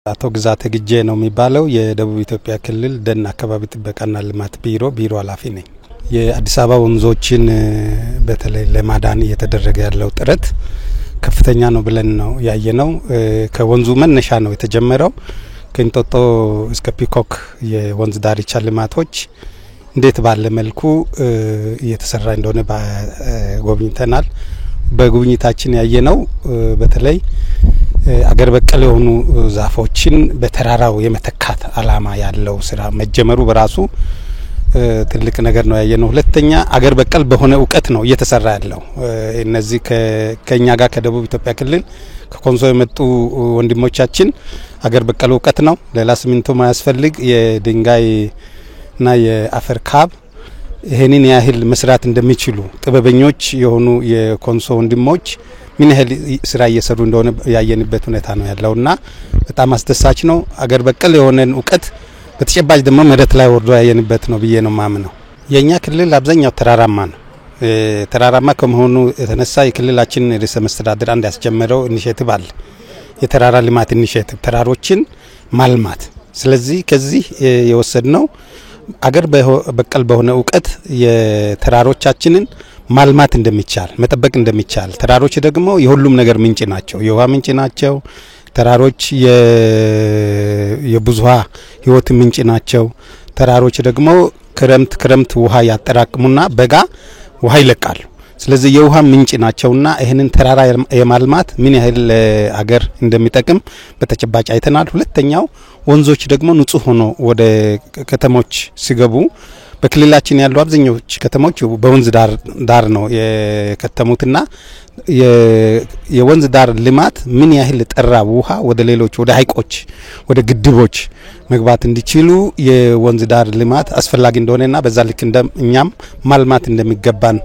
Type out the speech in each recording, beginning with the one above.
አቶ ግዛት ግጄ ነው የሚባለው የደቡብ ኢትዮጵያ ክልል ደን አካባቢ ጥበቃና ልማት ቢሮ ኃላፊ ነኝ። የአዲስ አበባ ወንዞችን በተለይ ለማዳን እየተደረገ ያለው ጥረት ከፍተኛ ነው ብለን ነው ያየነው። ከወንዙ መነሻ ነው የተጀመረው። ከእንጦጦ እስከ ፒኮክ የወንዝ ዳርቻ ልማቶች እንዴት ባለ መልኩ እየተሰራ እንደሆነ ጎብኝተናል። በጉብኝታችን ያየነው በተለይ አገር በቀል የሆኑ ዛፎችን በተራራው የመተካት አላማ ያለው ስራ መጀመሩ በራሱ ትልቅ ነገር ነው ያየነው። ሁለተኛ አገር በቀል በሆነ ዕውቀት ነው እየተሰራ ያለው። እነዚህ ከኛ ጋር ከደቡብ ኢትዮጵያ ክልል ከኮንሶ የመጡ ወንድሞቻችን አገር በቀል ዕውቀት ነው። ሌላ ሲሚንቶ ማያስፈልግ የድንጋይና የአፈር ካብ ይሄንን ያህል መስራት እንደሚችሉ ጥበበኞች የሆኑ የኮንሶ ወንድሞች ምን ያህል ስራ እየሰሩ እንደሆነ ያየንበት ሁኔታ ነው ያለውና በጣም አስደሳች ነው። አገር በቀል የሆነን ዕውቀት በተጨባጭ ደግሞ መሬት ላይ ወርዶ ያየንበት ነው ብዬ ነው ማምነው። የኛ ክልል አብዛኛው ተራራማ ነው። ተራራማ ከመሆኑ የተነሳ የክልላችን ርዕሰ መስተዳድር አንድ ያስጀመረው ኢኒሼቲቭ አለ። የተራራ ልማት ኢኒሼቲቭ ተራሮችን ማልማት። ስለዚህ ከዚህ የወሰድነው አገር በቀል በሆነ ዕውቀት የተራሮቻችንን ማልማት እንደሚቻል መጠበቅ እንደሚቻል። ተራሮች ደግሞ የሁሉም ነገር ምንጭ ናቸው። የውሃ ምንጭ ናቸው። ተራሮች የብዙሃ ህይወት ምንጭ ናቸው። ተራሮች ደግሞ ክረምት ውሃ ያጠራቅሙና በጋ ውሃ ይለቃሉ። ስለዚህ የውሃ ምንጭ ናቸውና ይሄንን ተራራ የማልማት ምን ያህል አገር እንደሚጠቅም በተጨባጭ አይተናል። ሁለተኛው ወንዞች ደግሞ ንጹህ ሆኖ ወደ ከተሞች ሲገቡ በክልላችን ያሉ አብዛኞቹ ከተሞች በወንዝ ዳር ነው የከተሙትና የወንዝ ዳር ልማት ምን ያህል ጠራ ውሃ ወደ ሌሎች ወደ ሀይቆች ወደ ግድቦች መግባት እንዲችሉ የወንዝ ዳር ልማት አስፈላጊ እንደሆነና በዛ ልክ እኛም ማልማት እንደሚገባን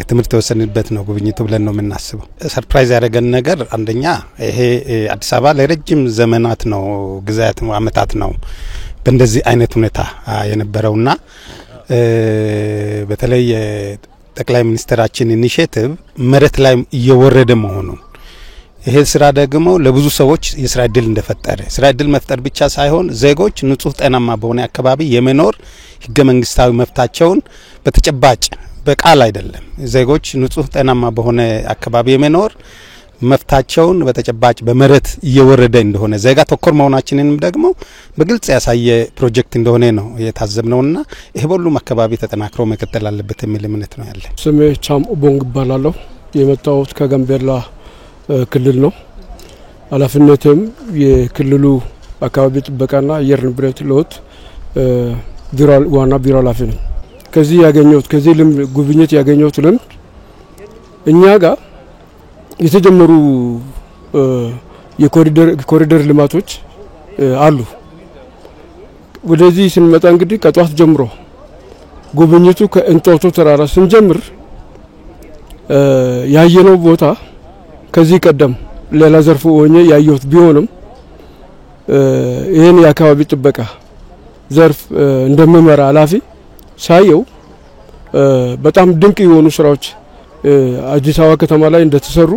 ትምህርት ተወሰነበት ነው ጉብኝቱ ብለን ነው የምናስበው። ሰርፕራይዝ ያደረገን ነገር አንደኛ ይሄ አዲስ አበባ ለረጅም ዘመናት ነው ግዛት አመታት ነው በእንደዚህ አይነት ሁኔታ የነበረውና በተለይ ጠቅላይ ሚኒስትራችን ኢኒሼቲቭ መሬት ላይ እየወረደ መሆኑ ይሄ ስራ ደግሞ ለብዙ ሰዎች የስራ እድል እንደፈጠረ ስራ እድል መፍጠር ብቻ ሳይሆን ዜጎች ንጹህ ጤናማ በሆነ አካባቢ የመኖር ህገ መንግስታዊ መብታቸውን በተጨባጭ በቃል አይደለም ዜጎች ንጹህ ጤናማ በሆነ አካባቢ የመኖር መፍታቸውን በተጨባጭ በመሬት እየወረደ እንደሆነ ዜጋ ተኮር መሆናችንን ደግሞ በግልጽ ያሳየ ፕሮጀክት እንደሆነ ነው የታዘብነውና ይሄ ሁሉም አካባቢ ተጠናክሮ መከተል አለበት የሚል እምነት ነው ያለ። ስሜ ቻም ኦቦንግ ይባላል። የመጣሁት ከጋምቤላ ክልል ነው። ኃላፊነቴም የክልሉ አካባቢ ጥበቃና አየር ንብረት ለውጥ ዋና ቢሮ ኃላፊ ነኝ። ከዚህ ጉብኝት ያገኘሁት ልምድ እኛ ጋር የተጀመሩ የኮሪደር ልማቶች አሉ። ወደዚህ ስንመጣ እንግዲህ ከጧት ጀምሮ ጉብኝቱ ከእንጦጦ ተራራ ስንጀምር ያየነው ቦታ ከዚህ ቀደም ሌላ ዘርፍ ሆኜ ያየሁት ቢሆንም ይሄን የአካባቢ ጥበቃ ዘርፍ እንደምመራ ኃላፊ ሳየው በጣም ድንቅ የሆኑ ስራዎች አዲስ አበባ ከተማ ላይ እንደተሰሩ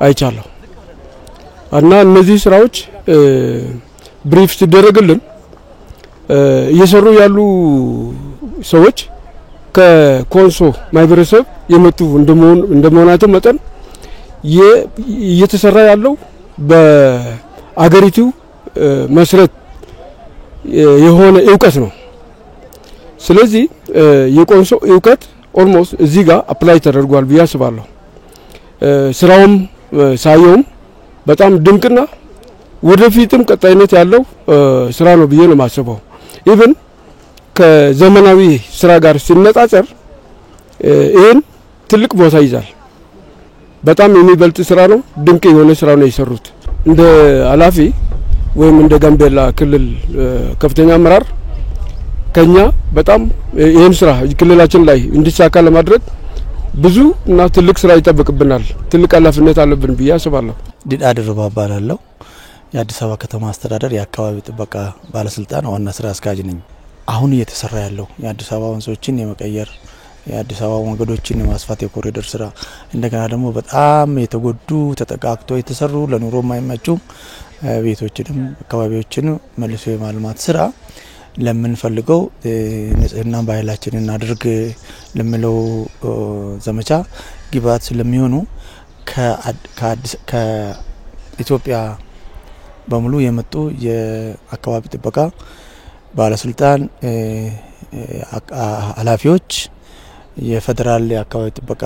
አይቻለሁ እና እነዚህ ስራዎች ብሪፍ ሲደረግልን እየሰሩ ያሉ ሰዎች ከኮንሶ ማህበረሰብ የመጡ እንደመሆናቸው መጠን እየተሰራ ያለው በአገሪቱ መስረት የሆነ ዕውቀት ነው። ስለዚህ የኮንሶ ዕውቀት ኦልሞስት እዚህ ጋር አፕላይ ተደርጓል ብዬ አስባለሁ። ስራውም ሳየውም በጣም ድንቅና ወደፊትም ቀጣይነት ያለው ስራ ነው ብዬ ነው ማስበው። ኢቭን ከዘመናዊ ስራ ጋር ሲነጻጸር ይሄን ትልቅ ቦታ ይዛል። በጣም የሚበልጥ ስራ ነው። ድንቅ የሆነ ስራ ነው የሰሩት። እንደ ኃላፊ ወይም እንደ ጋምቤላ ክልል ከፍተኛ አመራር ከኛ በጣም ይሄን ስራ ክልላችን ላይ እንዲሳካ ለማድረግ ብዙ እና ትልቅ ስራ ይጠበቅብናል። ትልቅ ኃላፊነት አለብን ብዬ አስባለሁ። ዲዳ ድርባ ባላለው የአዲስ አበባ ከተማ አስተዳደር የአካባቢ ጥበቃ ባለስልጣን ዋና ስራ አስኪያጅ ነኝ። አሁን እየተሰራ ያለው የአዲስ አበባ ወንዞችን የመቀየር የአዲስ አበባ መንገዶችን የማስፋት የኮሪደር ስራ እንደገና ደግሞ በጣም የተጎዱ ተጠቃቅቶ የተሰሩ ለኑሮ የማይመቹ ቤቶችንም አካባቢዎችን መልሶ የማልማት ስራ ለምንፈልገው ንጽህና ባህላችንን አድርግ ለምለው ዘመቻ ግብዓት ስለሚሆኑ ከኢትዮጵያ በሙሉ የመጡ የአካባቢ ጥበቃ ባለስልጣን ኃላፊዎች የፌደራል የአካባቢ ጥበቃ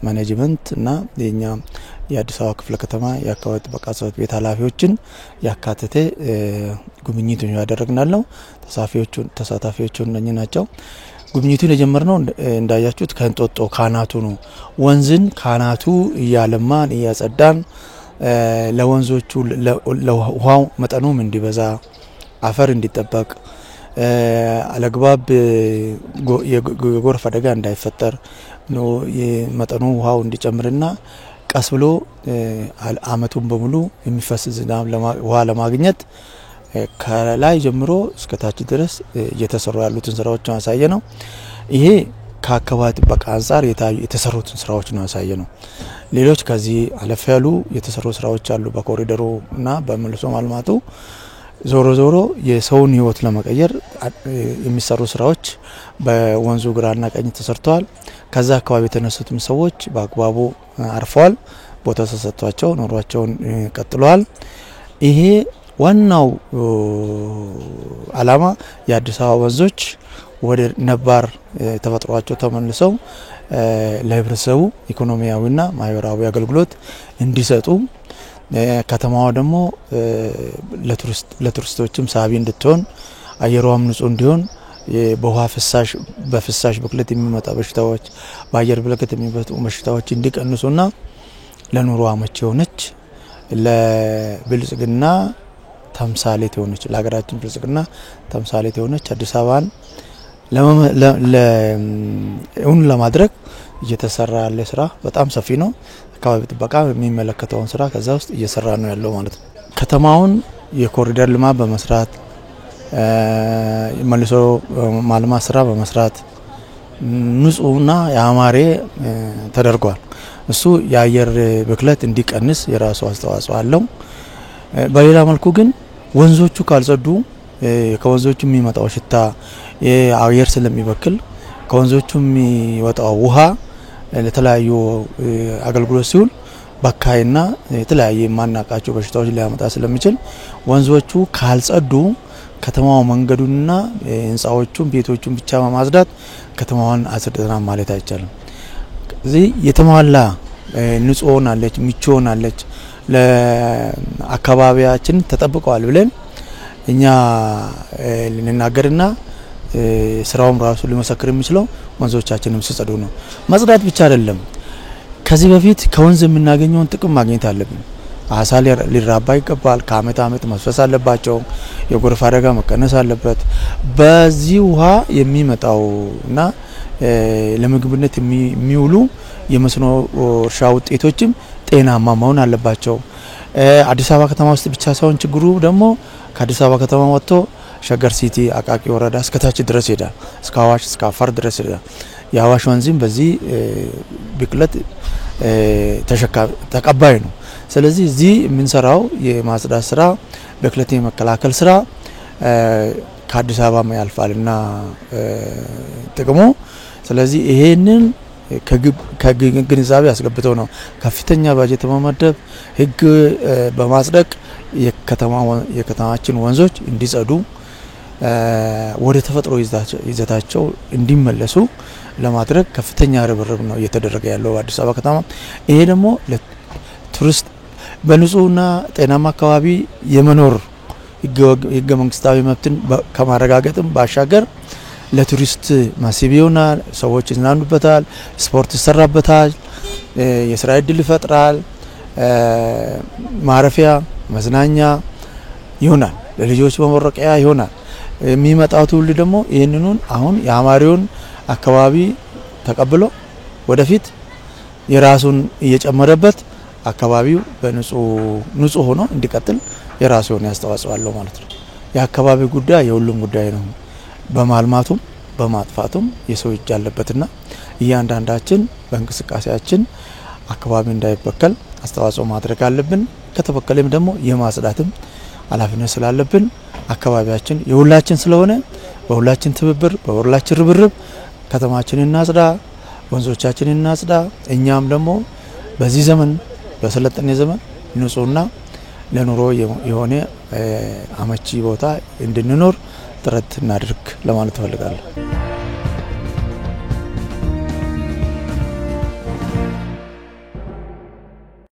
ማኔጅመንት እና የኛ የአዲስ አበባ ክፍለ ከተማ የአካባቢ ጥበቃ ጽሕፈት ቤት ኃላፊዎችን ያካተተ ጉብኝቱን ያደረግናለው። ተሳታፊዎቹ እነኚህ ናቸው። ጉብኝቱን የጀመርነው እንዳያችሁት ከእንጦጦ ካናቱ ነው። ወንዝን ካናቱ እያለማን እያጸዳን ለወንዞቹ ለውሃው መጠኑም እንዲበዛ አፈር እንዲጠበቅ አለግባብ የጎርፍ አደጋ እንዳይፈጠር ነው መጠኑ ውሃው እንዲጨምርና ቀስ ብሎ አመቱን በሙሉ የሚፈስ ዝናብ ውሃ ለማግኘት ከላይ ጀምሮ እስከ ታች ድረስ እየተሰሩ ያሉትን ስራዎች ያሳየ ነው። ይሄ ከአካባቢ ጥበቃ አንፃር የተሰሩትን ስራዎች ነው ያሳየ ነው። ሌሎች ከዚህ አለፍ ያሉ የተሰሩ ስራዎች አሉ በኮሪደሩ እና በመልሶ ማልማቱ። ዞሮ ዞሮ የሰውን ህይወት ለመቀየር የሚሰሩ ስራዎች በወንዙ ግራና ቀኝ ተሰርተዋል። ከዛ አካባቢ የተነሱትም ሰዎች በአግባቡ አርፈዋል። ቦታ ተሰጥቷቸው ኑሯቸውን ቀጥለዋል። ይሄ ዋናው አላማ የአዲስ አበባ ወንዞች ወደ ነባር ተፈጥሯቸው ተመልሰው ለህብረተሰቡ ኢኮኖሚያዊና ማህበራዊ አገልግሎት እንዲሰጡ ከተማዋ ደግሞ ለቱሪስቶችም ሳቢ እንድትሆን አየሯም ንጹህ እንዲሆን በውሃ በፍሳሽ ብክለት የሚመጣ በሽታዎች በአየር ብክለት የሚመጡ በሽታዎች እንዲቀንሱና ለኑሮ አመቺ ሆነች ለብልጽግና ተምሳሌት ሆነች ለሀገራችን ብልጽግና ተምሳሌት ሆነች አዲስ አበባን ለማድረግ እየተሰራ ያለ ስራ በጣም ሰፊ ነው። አካባቢ ጥበቃ የሚመለከተውን ስራ ከዛ ውስጥ እየሰራ ነው ያለው ማለት ነው። ከተማውን የኮሪደር ልማት በመስራት መልሶ ማልማት ስራ በመስራት ንጹህና ያማረ ተደርጓል። እሱ የአየር ብክለት እንዲቀንስ የራሱ አስተዋጽኦ አለው። በሌላ መልኩ ግን ወንዞቹ ካልጸዱ ከወንዞቹ የሚመጣው ሽታ የአየር ስለሚበክል ከወንዞቹ የሚወጣው ውሃ ለተለያዩ አገልግሎት ሲውል በካይና የተለያየ ማናቃቸው በሽታዎች ሊያመጣ ስለሚችል ወንዞቹ ካልጸዱ ከተማው መንገዱንና ህንጻዎቹን ቤቶቹን ብቻ ማጽዳት ከተማዋን አጽድተናል ማለት አይቻልም። እዚህ የተሟላ ንጹህ ሆናለች ምቹ ሆናለች ለአካባቢያችን ተጠብቀዋል ብለን እኛ ልንናገርና ስራውም ራሱ ሊመሰክር የሚችለው ወንዞቻችንም ሲጸዱ ነው። መጽዳት ብቻ አይደለም። ከዚህ በፊት ከወንዝ የምናገኘውን ጥቅም ማግኘት አለብን። አሳ ሊራባ ይገባል። ከአመት አመት መስፈስ አለባቸው። የጎርፍ አደጋ መቀነስ አለበት። በዚህ ውሃ የሚመጣውና ለምግብነት የሚውሉ የመስኖ እርሻ ውጤቶችም ጤናማ መሆን አለባቸው። አዲስ አበባ ከተማ ውስጥ ብቻ ሳይሆን ችግሩ ደግሞ ከአዲስ አበባ ከተማ ወጥቶ ሸገር ሲቲ አቃቂ ወረዳ እስከታች ድረስ ሄዳ እስከ አዋሽ እስከ አፋር ድረስ ሄዳ የአዋሽ ወንዝም በዚህ ብክለት ተቀባይ ነው። ስለዚህ እዚህ የምንሰራው የማጽዳት ስራ ብክለት የመከላከል ስራ ከአዲስ አበባ ያልፋልና ጥቅሙ ስለዚህ ይሄንን ከግንዛቤ ያስገብተው ነው ከፍተኛ ባጀት በመመደብ ህግ በማጽደቅ የከተማችን ወንዞች እንዲጸዱ ወደ ተፈጥሮ ይዘታቸው እንዲመለሱ ለማድረግ ከፍተኛ ርብርብ ነው እየተደረገ ያለው አዲስ አበባ ከተማ። ይሄ ደግሞ ለቱሪስት በንጹህና ጤናማ አካባቢ የመኖር ህገ መንግስታዊ መብትን ከማረጋገጥም ባሻገር ለቱሪስት መስህብ ይሆናል። ሰዎች ይዝናኑበታል፣ ስፖርት ይሰራበታል፣ የስራ እድል ይፈጥራል፣ ማረፊያ መዝናኛ ይሆናል፣ ለልጆች መመረቂያ ይሆናል። የሚመጣው ትውልድ ደግሞ ይሄንኑን አሁን የአማሪውን አካባቢ ተቀብሎ ወደፊት የራሱን እየጨመረበት አካባቢው በንጹህ ሆኖ እንዲቀጥል የራሱ ሆነ ያስተዋጽዋለሁ ማለት ነው። የአካባቢ ጉዳይ የሁሉም ጉዳይ ነው። በማልማቱም በማጥፋቱም የሰው እጅ አለበትና እያንዳንዳችን በእንቅስቃሴያችን አካባቢ እንዳይበከል አስተዋጽኦ ማድረግ አለብን። ከተበከለም ደግሞ የማጽዳትም ኃላፊነት ስላለብን አካባቢያችን የሁላችን ስለሆነ በሁላችን ትብብር በሁላችን ርብርብ ከተማችንን እናጽዳ፣ ወንዞቻችንን እናጽዳ። እኛም ደግሞ በዚህ ዘመን በሰለጠነ ዘመን ንጹህና ለኑሮ የሆነ አመቺ ቦታ እንድንኖር ጥረት እናድርግ ለማለት ፈልጋለሁ።